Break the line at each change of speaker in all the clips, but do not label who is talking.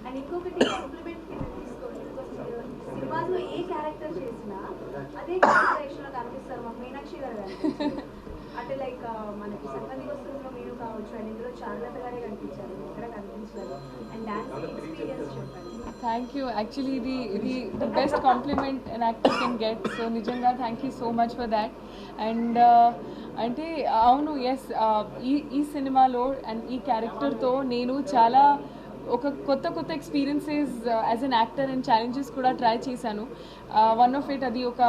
And ఇంకొకటి complement కింద తీసుకోండి, సినిమాలో ఏ క్యారెక్టర్ చేసినా అదే క్యారెక్టరేషన్లో కనిపిస్తారు మాకు మీనాక్షి గారు కనిపించారు. అంటే లైక్ మనకి సంక్రాంతి వస్తుందో మీరు కావచ్చు, అండ్ ఇందులో చారులత గారే కనిపించారు, ఎక్కడ కనిపించారు. అండ్ డాన్స్ ఎక్స్పీరియన్స్ చెప్పండి.
Thank you. యాక్చువల్లీ ఇది the best compliment an actor can get. So నిజంగా thank you so much for that. And అంటే అవును, ఎస్, ఈ సినిమాలో అండ్ ఈ క్యారెక్టర్తో నేను చాలా ఒక కొత్త experiences as an actor and challenges కూడా ట్రై చేశాను. వన్ ఆఫ్ ఇట్ అది ఒక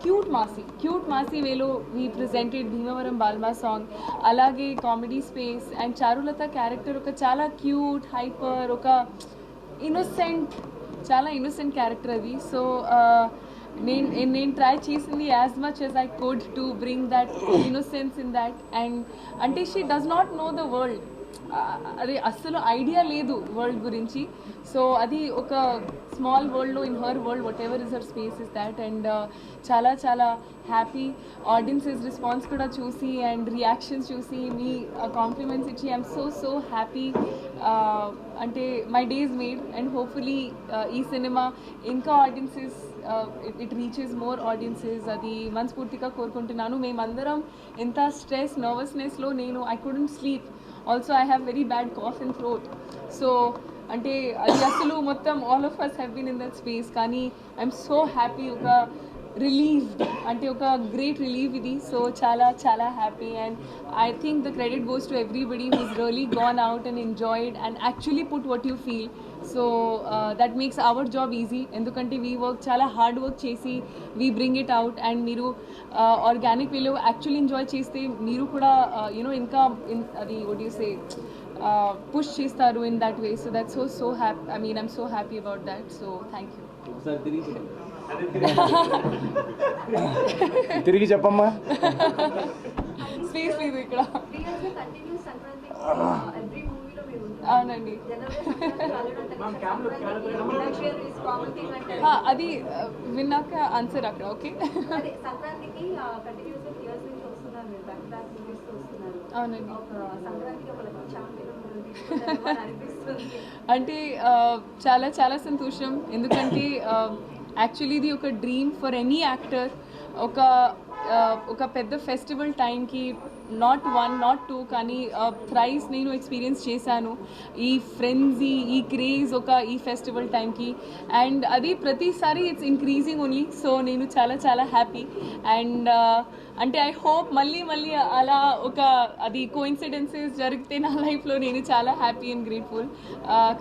క్యూట్ మాసీ వేలో we presented Bheemavaram Balma song. అలాగే comedy space and Charulatha character ఒక చాలా క్యూట్ హైపర్, ఒక చాలా ఇన్నోసెంట్ క్యారెక్టర్ అది. సో నేను ట్రై చేసింది as much as I could to bring that innocence in that. And అంటే she does not know the world, అదే అస్సలు ఐడియా లేదు వరల్డ్ గురించి. సో అది ఒక స్మాల్ వరల్డ్లో in her world whatever is her space is that. And చాలా happy audiences response కూడా చూసి అండ్ రియాక్షన్స్ చూసి మీ కాంప్లిమెంట్స్ ఇచ్చి ఐఎమ్ సో హ్యాపీ. అంటే my day's made. And hopefully ఈ సినిమా ఇంకా audiences it reaches more audiences, అది మనస్ఫూర్తిగా కోరుకుంటున్నాను. మేమందరం ఎంత స్ట్రెస్ నర్వస్నెస్లో I couldn't sleep. Also I have very bad cough and throat. So అంటే అది అసలు మొత్తం all of us have been in that space. కానీ ఐఎమ్ సో హ్యాపీ, ఒక రిలీవ్డ్, అంటే ఒక గ్రేట్ రిలీవ్ ఇది. సో చాలా happy. And I think the credit goes to everybody who's really gone out and enjoyed and actually put what you feel. So that makes our job easy. ఎందుకంటే we work చాలా hard work చేసి we bring it out. And మీరు organic వేలో actually enjoy చేస్తే మీరు కూడా ఇంకా అది వాట్ యూ సే push చేస్తారు in that way. So that's so happy. I mean, I'm so happy about that. So thank you.
తిరిగి చెప్పమ్మా.
స్పేస్ లేదు ఇక్కడ. అవునండి, అది విన్నాక ఆన్సర్ అక్కడ. ఓకే, అవునండి. అంటే చాలా సంతోషం. ఎందుకంటే యాక్చువల్లీ ఇది ఒక డ్రీమ్ ఫర్ ఎనీ యాక్టర్. ఒక పెద్ద ఫెస్టివల్ టైంకి నాట్ 1 not 2 కానీ థ్రైస్ నేను ఎక్స్పీరియన్స్ చేశాను ఈ ఫ్రెండ్జీ, ఈ క్రేజ్ ఈ ఫెస్టివల్ టైంకి. అండ్ అది ప్రతిసారి ఇట్స్ ఇంక్రీజింగ్ ఓన్లీ. సో నేను చాలా హ్యాపీ. అండ్ అంటే ఐ హోప్ మళ్ళీ అలా అది కోఇన్సిడెన్సెస్ జరిగితే నా లైఫ్లో నేను చాలా హ్యాపీ అండ్ గ్రేట్ఫుల్.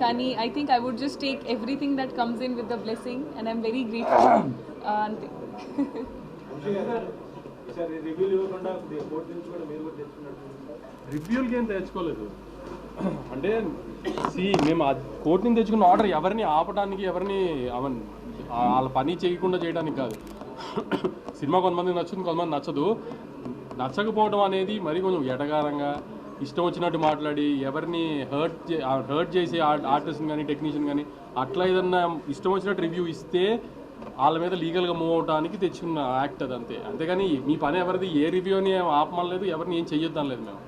కానీ I think I would just take everything that comes in with the blessing and I'm very grateful. అంతే.
రివ్యూలకి ఏం తెచ్చుకోలేదు. అంటే మేము ఆ కోర్టు నుంచి తెచ్చుకున్న ఆర్డర్ ఎవరిని ఆపడానికి, ఎవరిని వాళ్ళ పని చేయకుండా చేయడానికి కాదు. సినిమా కొంతమందికి నచ్చుతుంది, కొంతమంది నచ్చదు. నచ్చకపోవడం అనేది మరి కొంచెం ఎటగారంగా ఇష్టం వచ్చినట్టు మాట్లాడి ఎవరిని హర్ట్ చేసి ఆర్టిస్ట్ని కానీ టెక్నీషియన్ కానీ అట్లా ఏదన్నా ఇష్టం వచ్చినట్టు రివ్యూ ఇస్తే వాళ్ళ మీద లీగల్గా మూవ్ అవడానికి తెచ్చుకున్న యాక్ట్ అది. అంతేగాని మీ పని ఎవరిది ఏ రివ్యూని ఆపమనలేదు, ఎవరిని ఏం చెయ్యొద్దు అనలేదు మేము.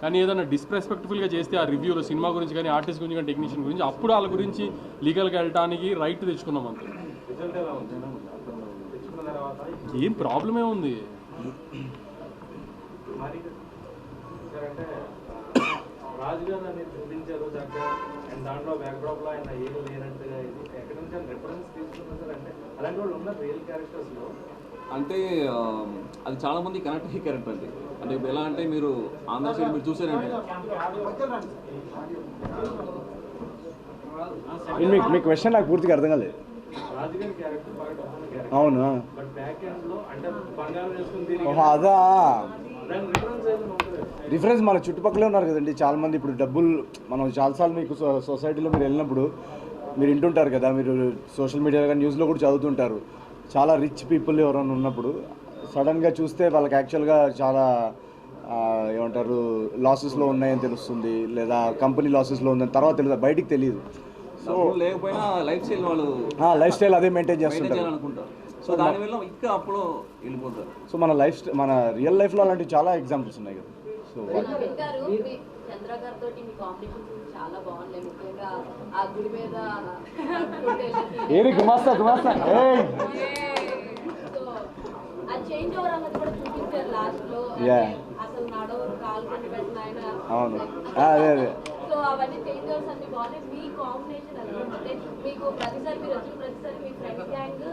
కానీ ఏదైనా డిస్రెస్పెక్ట్ఫుల్గా చేస్తే ఆ రివ్యూలో సినిమా గురించి కానీ ఆర్టిస్ట్ గురించి కానీ టెక్నీషియన్ గురించి అప్పుడు వాళ్ళ గురించి లీగల్గా వెళ్ళడానికి రైట్ తెచ్చుకున్నాం. అంతే, ఏం ప్రాబ్లమే ఉంది.
రాజుగారు అనేది చూపించారు చక్కగా, అండ్ దాంట్లో బ్యాక్డ్రాప్లో ఆయన ఏం లేనట్టుగా ఇది ఎక్కడి నుంచి రిఫరెన్స్ తీసుకున్నారు సార్? అంటే అలాంటి వాళ్ళు ఉన్నారు రియల్ క్యారెక్టర్స్లో.
అంటే అది చాలామంది కనెక్ట్ అయ్యే క్యారెక్టర్ అండి. అంటే ఎలా అంటే మీరు ఆంధ్ర సైడ్ మీరు చూసారండి,
మీ క్వశ్చన్ నాకు పూర్తిగా అర్థం కాలేదు.
రాజుగారి క్యారెక్టర్ బాగా డబ్బున్న క్యారెక్టర్,
అవును.
బట్ బ్యాక్ ఎండ్లో అంటే బంగారం వేసుకుని
అదా
దాని రిఫరెన్స్ ఏదైనా ఉంటుంది.
డిఫరెన్స్ మన చుట్టుపక్కలే ఉన్నారు కదండి చాలామంది. ఇప్పుడు డబ్బులు మనం చాలాసార్లు మీకు సొసైటీలో మీరు వెళ్ళినప్పుడు మీరు వింటుంటారు కదా, మీరు సోషల్ మీడియా కానీ న్యూస్లో కూడా చదువుతుంటారు. చాలా రిచ్ పీపుల్ ఎవరైనా ఉన్నప్పుడు సడన్గా చూస్తే వాళ్ళకి యాక్చువల్గా చాలా ఏమంటారు లాసెస్లో ఉన్నాయని తెలుస్తుంది, లేదా కంపెనీ లాసెస్లో ఉందని తర్వాత తెలియదు, బయటికి తెలియదు.
సో లేకపోయినా లైఫ్ స్టైల్ వాళ్ళు
లైఫ్ స్టైల్ అదే మెయింటైన్ చేస్తుంటారు
అనుకుంటారు. సో దానివల్ల ఇంకా అప్పుడు వెళ్ళిపోతారు.
సో మన రియల్ లైఫ్లో అలాంటి చాలా ఎగ్జాంపుల్స్ ఉన్నాయి కదా. సో
చంద్ర గారితో మీ కాంబినేషన్ చాలా బాగున్నాయి, ముఖ్యంగా ఆ గుడి మీద
ఏరి గుమాస్తా గుమాస్తా ఏయ్
సో ఆ చేంజ్ ఓవర్ అన్నది కూడా చూపించారు లాస్ట్ లో.
Yeah.
అసలు నడవరు, కాలు కొని పెట్టిన ఆయన.
అవును. అదే అదే
సో అవన్నీ చేంజ్ ఓవర్స్ అన్ని బాగున్నాయి. మీ కాంబినేషన్ ఎలా అంటే మీకు ప్రతిసారి మీరు వచ్చిన ప్రతిసారి మీ ఫ్రెండ్స్ గ్యాంగ్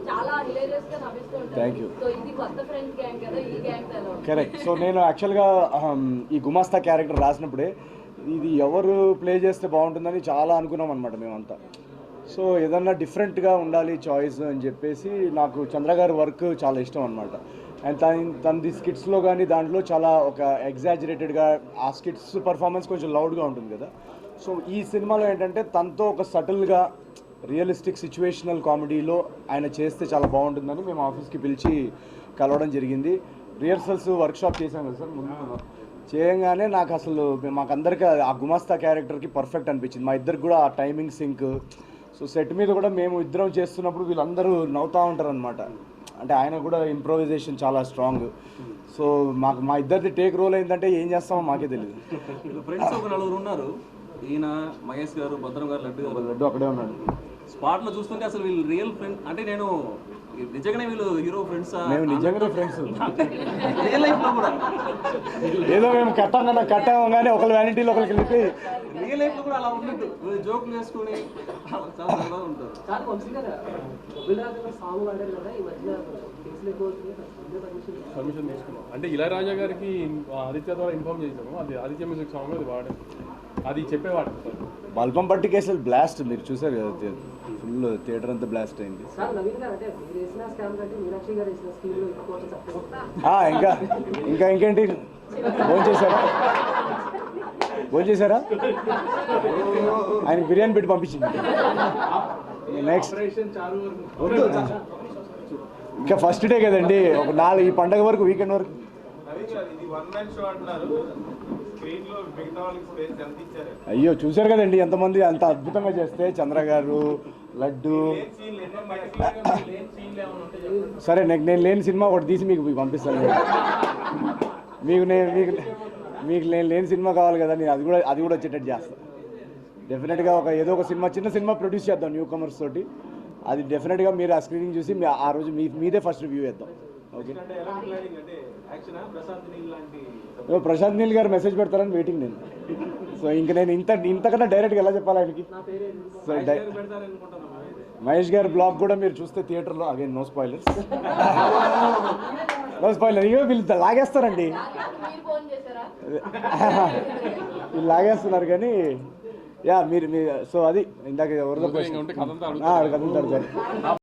చాలా హిలేరియస్ గా నవ్విస్తూ
Thank you.
ఉంటారు. సో ఇది కొత్త ఫ్రెండ్స్ గ్యాంగ్ కదా, ఈ గ్యాంగ్ ఎలా ఉంటుంది?
కరెక్ట్. సో నేను యాక్చువల్గా ఈ గుమాస్తా క్యారెక్టర్ రాసినప్పుడే ఇది ఎవరు ప్లే చేస్తే బాగుంటుందని చాలా అనుకున్నాం అనమాట మేమంతా. సో ఏదన్నా డిఫరెంట్గా ఉండాలి చాయిస్ అని చెప్పేసి నాకు చంద్ర గారి వర్క్ చాలా ఇష్టం అనమాట. అండ్ తనది స్కిట్స్లో కానీ దాంట్లో చాలా ఒక ఎగ్జాజరేటెడ్గా ఆ స్కిట్స్ పర్ఫార్మెన్స్ కొంచెం లౌడ్గా ఉంటుంది కదా. సో ఈ సినిమాలో ఏంటంటే తనతో ఒక సటిల్గా రియలిస్టిక్ సిచ్యువేషనల్ కామెడీలో ఆయన చేస్తే చాలా బాగుంటుందని మేము ఆఫీస్కి పిలిచి కలవడం జరిగింది. రిహర్సల్స్ వర్క్షాప్ చేశాం కదా సార్ ముందు. చేయంగానే నాకు అసలు మాకందరికీ ఆ గుమాస్తా క్యారెక్టర్కి పర్ఫెక్ట్ అనిపించింది. మా ఇద్దరికి కూడా ఆ టైమింగ్ సింక్. సో సెట్ మీద కూడా మేము ఇద్దరం చేస్తున్నప్పుడు వీళ్ళందరూ నవ్వుతూ ఉంటారు అనమాట. అంటే ఆయన కూడా ఇంప్రొవైజేషన్ చాలా స్ట్రాంగ్. సో మా ఇద్దరిది టేక్ రోల్ ఏంటంటే ఏం చేస్తామో మాకే తెలియదు.
ఫ్రెండ్స్ ఒక నలుగురు ఉన్నారు, ఈయన మహేష్ గారు, భద్రం గారు, లడ్డు గారు.
లడ్డు అక్కడే ఉన్నాడు.
స్పాట్లో చూస్తుంటే అసలు వీళ్ళు రియల్ ఫ్రెండ్ అంటే నేను నిజంగానే వీళ్ళు హీరో ఫ్రెండ్స్.
మేము నిజంగానే ఫ్రెండ్స్.
రియల్ లైఫ్లో కూడా
ఏదో మేము కట్టామగానే ఒకరి వ్యానిటీలో ఒకరికి వెళ్ళి
రియల్ లైఫ్లో కూడా అలా ఉన్నట్టు జోకులు వేసుకొని చాలా సరదాగా ఉంటారు.
పర్మిషన్ తీసుకున్నాం. అంటే ఇళయరాజా గారికి ఆదిత్య ద్వారా ఇన్ఫార్మ్ చేసాము. అది ఆదిత్య మ్యూజిక్ సాంగ్ అది వాడే, అది చెప్పేవాడు సార్.
బల్పం పట్టి కేసులు బ్లాస్ట్ మీరు చూసారు కదా, ఫుల్ థియేటర్ అంతా బ్లాస్ట్ అయింది. ఇంకేంటి భోంచేశారా? ఆయన బిర్యానీ పెట్టి పంపించింది. నెక్స్ట్ ఇంకా ఫస్ట్ డే కదండి, ఒక 4 ఈ పండగ వరకు వీకెండ్ వరకు. అయ్యో చూశారు కదండి ఎంతమంది అంత అద్భుతంగా చేస్తే, చంద్ర గారు, లడ్డు. సరే నేను లేని సినిమా ఒకటి తీసి మీకు పంపిస్తాను. మీకు నేను లేని సినిమా కావాలి కదా, నేను అది కూడా వచ్చేటట్టు చేస్తాను. డెఫినెట్గా ఏదో ఒక సినిమా, చిన్న సినిమా ప్రొడ్యూస్ చేద్దాం న్యూ కమర్స్ తోటి. అది డెఫినెట్గా మీరు ఆ స్క్రీనింగ్ చూసి ఆ రోజు మీదే ఫస్ట్ రివ్యూ చేద్దాం. ఓకే. ప్రశాంత్ నీల్ గారు మెసేజ్ పెడతారని వెయిటింగ్ నేను. సో ఇంక నేను ఇంతకన్నా డైరెక్ట్గా ఎలా చెప్పాలి ఆయనకి. సో మహేష్ గారి బ్లాగ్ కూడా మీరు చూస్తే థియేటర్లో, అగైన్ నో స్పాయిలర్స్, ఇవో వీళ్ళు లాగేస్తారండి, వీళ్ళు లాగేస్తున్నారు కానీ యా మీరు సో అది ఇందాక ఎవరిదో
కథంతా
సరే.